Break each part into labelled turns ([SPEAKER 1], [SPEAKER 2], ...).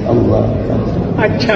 [SPEAKER 1] اللہ
[SPEAKER 2] اچھا،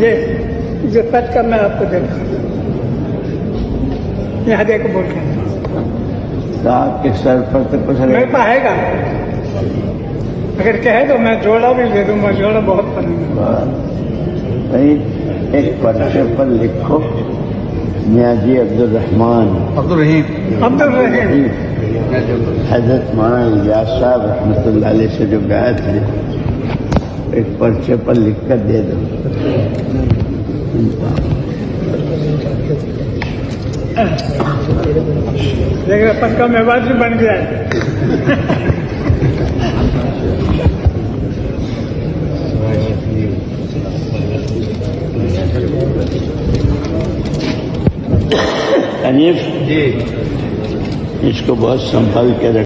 [SPEAKER 2] یہ خط کا میں آپ کو دیتا ہوں، یہ ہدیہ کو بول کے
[SPEAKER 1] آپ کے سر پر تو کچھ
[SPEAKER 2] میرے پاس آئے گا، اگر کہے تو میں جوڑا بھی دے دوں گا، جوڑا بہت پسند ہے۔
[SPEAKER 1] ایک پرچے پر لکھو میاں جی عبدالرحمان
[SPEAKER 2] عبدالرحیم
[SPEAKER 1] حضرت مولانا الیاس صاحب رحمۃ اللہ علیہ سے جو گئے تھے، ایک پرچے پر لکھ کر دے دو۔
[SPEAKER 2] لیکن پکا مہمان بھی بن گیا ہے۔
[SPEAKER 1] حنیف اس کو بہت سنبھال کے رکھ